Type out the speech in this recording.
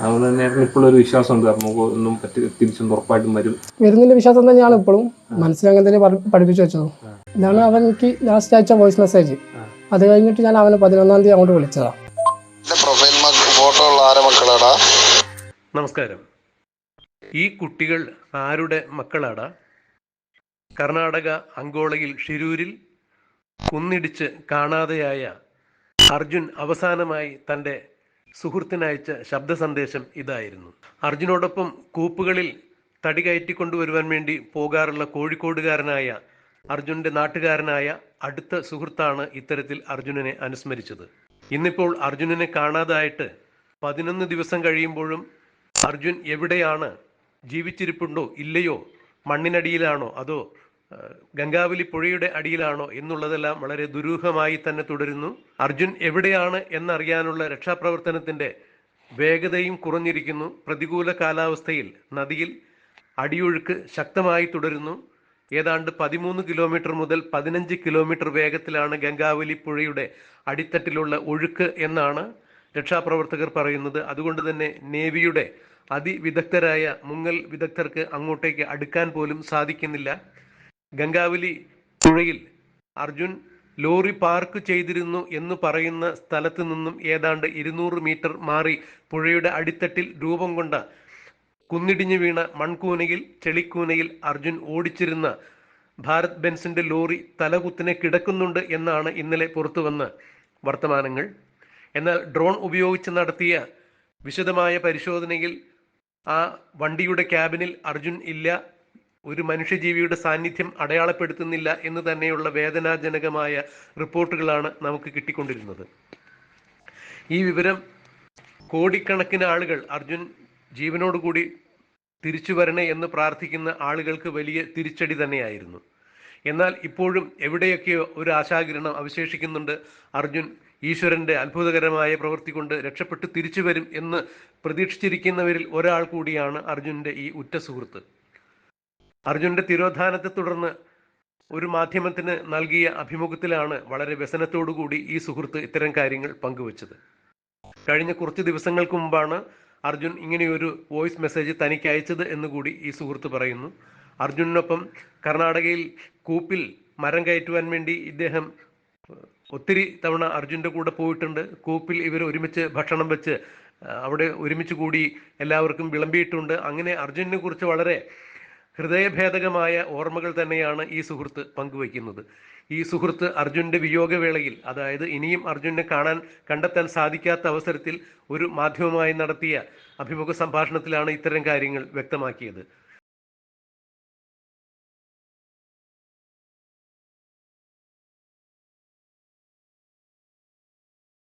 അതുകൊണ്ട് തന്നെ ഇപ്പോഴൊരു വിശ്വാസമുണ്ട് നമുക്ക് ഒന്നും തിരിച്ചും ഉറപ്പായിട്ടും വരുന്നില്ല വിശ്വാസം തന്നെയാണ് ഇപ്പോഴും. മനസ്സിലങ്ങനെ തന്നെ പഠിപ്പിച്ചു വെച്ചത്. ഇതാണ് അവൻ എനിക്ക് ലാസ്റ്റ് അയച്ച വോയിസ് മെസ്സേജ്. അത് കഴിഞ്ഞിട്ട് ഞാൻ അവനെ 11-ാം തീയതി അങ്ങോട്ട് വിളിച്ചതാണ്. നമസ്കാരം. ഈ കുട്ടികൾ ആരുടെ മക്കളാടാ? കർണാടക അങ്കോളയിൽ ഷിരൂരിൽ കുന്നിടിച്ച് കാണാതെയായ അർജുൻ അവസാനമായി തൻ്റെ സുഹൃത്തിനയച്ച ശബ്ദ സന്ദേശം ഇതായിരുന്നു. അർജുനോടൊപ്പം കൂപ്പുകളിൽ തടി കയറ്റിക്കൊണ്ടുവരുവാൻ വേണ്ടി പോകാറുള്ള കോഴിക്കോടുകാരനായ അർജുൻ്റെ നാട്ടുകാരനായ അടുത്ത സുഹൃത്താണ് ഇത്തരത്തിൽ അർജുനനെ അനുസ്മരിച്ചത്. ഇന്നിപ്പോൾ അർജുനനെ കാണാതായിട്ട് 11 ദിവസം കഴിയുമ്പോഴും അർജുൻ എവിടെയാണ്, ജീവിച്ചിരിപ്പുണ്ടോ ഇല്ലയോ, മണ്ണിനടിയിലാണോ അതോ ഗംഗാവലി പുഴയുടെ അടിയിലാണോ എന്നുള്ളതെല്ലാം വളരെ ദുരൂഹമായി തന്നെ തുടരുന്നു. അർജുൻ എവിടെയാണ് എന്നറിയാനുള്ള രക്ഷാപ്രവർത്തനത്തിൻ്റെ വേഗതയും കുറഞ്ഞിരിക്കുന്നു. പ്രതികൂല കാലാവസ്ഥയിൽ നദിയിൽ അടിയൊഴുക്ക് ശക്തമായി തുടരുന്നു. ഏതാണ്ട് 13 കിലോമീറ്റർ മുതൽ 15 കിലോമീറ്റർ വേഗത്തിലാണ് ഗംഗാവലി പുഴയുടെ അടിത്തട്ടിലുള്ള ഒഴുക്ക് എന്നാണ് രക്ഷാപ്രവർത്തകർ പറയുന്നത്. അതുകൊണ്ട് തന്നെ നേവിയുടെ അതിവിദഗ്ധരായ മുങ്ങൽ വിദഗ്ധർക്ക് അങ്ങോട്ടേക്ക് അടുക്കാൻ പോലും സാധിക്കുന്നില്ല. ഗംഗാവലി പുഴയിൽ അർജുൻ ലോറി പാർക്ക് ചെയ്തിരുന്നു എന്ന് പറയുന്ന സ്ഥലത്ത് നിന്നും ഏതാണ്ട് 200 മീറ്റർ മാറി പുഴയുടെ അടിത്തട്ടിൽ രൂപം കൊണ്ട കുന്നിടിഞ്ഞു വീണ മൺകൂനയിൽ ചെളിക്കൂനയിൽ അർജുൻ ഓടിച്ചിരുന്ന ഭാരത് ബെൻസിന്റെ ലോറി തലകുത്തിനെ കിടക്കുന്നുണ്ട് എന്നാണ് ഇന്നലെ പുറത്തു വന്ന വർത്തമാനങ്ങൾ. എന്നാൽ ഡ്രോൺ ഉപയോഗിച്ച് നടത്തിയ വിശദമായ പരിശോധനയിൽ ആ വണ്ടിയുടെ ക്യാബിനിൽ അർജുൻ ഇല്ല, ഒരു മനുഷ്യജീവിയുടെ സാന്നിധ്യം അടയാളപ്പെടുത്തുന്നില്ല എന്ന് തന്നെയുള്ള വേദനാജനകമായ റിപ്പോർട്ടുകളാണ് നമുക്ക് കിട്ടിക്കൊണ്ടിരുന്നത്. ഈ വിവരം കോടിക്കണക്കിന് ആളുകൾ അർജുൻ ജീവനോടുകൂടി തിരിച്ചു വരണേ എന്ന് പ്രാർത്ഥിക്കുന്ന ആളുകൾക്ക് വലിയ തിരിച്ചടി തന്നെയായിരുന്നു. എന്നാൽ ഇപ്പോഴും എവിടെയൊക്കെയോ ഒരു ആശാകിരണം അവശേഷിക്കുന്നുണ്ട്. അർജുൻ ഈശ്വരൻ്റെ അത്ഭുതകരമായ പ്രവൃത്തി കൊണ്ട് രക്ഷപ്പെട്ട് തിരിച്ചു വരും എന്ന് പ്രതീക്ഷിച്ചിരിക്കുന്നവരിൽ ഒരാൾ കൂടിയാണ് അർജുൻ്റെ ഈ ഉറ്റ സുഹൃത്ത്. അർജുൻ്റെ തിരോധാനത്തെ തുടർന്ന് ഒരു മാധ്യമത്തിന് നൽകിയ അഭിമുഖത്തിലാണ് വളരെ വ്യസനത്തോടുകൂടി ഈ സുഹൃത്ത് ഇത്തരം കാര്യങ്ങൾ പങ്കുവച്ചത്. കഴിഞ്ഞ കുറച്ച് ദിവസങ്ങൾക്ക് മുമ്പാണ് അർജുൻ ഇങ്ങനെയൊരു വോയിസ് മെസ്സേജ് തനിക്ക് അയച്ചത് എന്നുകൂടി ഈ സുഹൃത്ത് പറയുന്നു. അർജുനൊപ്പം കർണാടകയിൽ കൂപ്പിൽ മരം കയറ്റുവാൻ വേണ്ടി ഇദ്ദേഹം ഒത്തിരി തവണ അർജുൻ്റെ കൂടെ പോയിട്ടുണ്ട്. കൂപ്പിൽ ഇവർ ഒരുമിച്ച് ഭക്ഷണം വെച്ച് അവിടെ ഒരുമിച്ച് കൂടി എല്ലാവർക്കും വിളമ്പിയിട്ടുണ്ട്. അങ്ങനെ അർജുനെ കുറിച്ച് വളരെ ഹൃദയഭേദകമായ ഓർമ്മകൾ തന്നെയാണ് ഈ സുഹൃത്ത് പങ്കുവയ്ക്കുന്നത്. ഈ സുഹൃത്ത് അർജുൻ്റെ വിയോഗവേളയിൽ, അതായത് ഇനിയും അർജുനെ കണ്ടെത്താൻ സാധിക്കാത്ത അവസരത്തിൽ ഒരു മാധ്യമമായി നടത്തിയ അഭിമുഖ സംഭാഷണത്തിലാണ് ഇത്തരം കാര്യങ്ങൾ വ്യക്തമാക്കിയത്.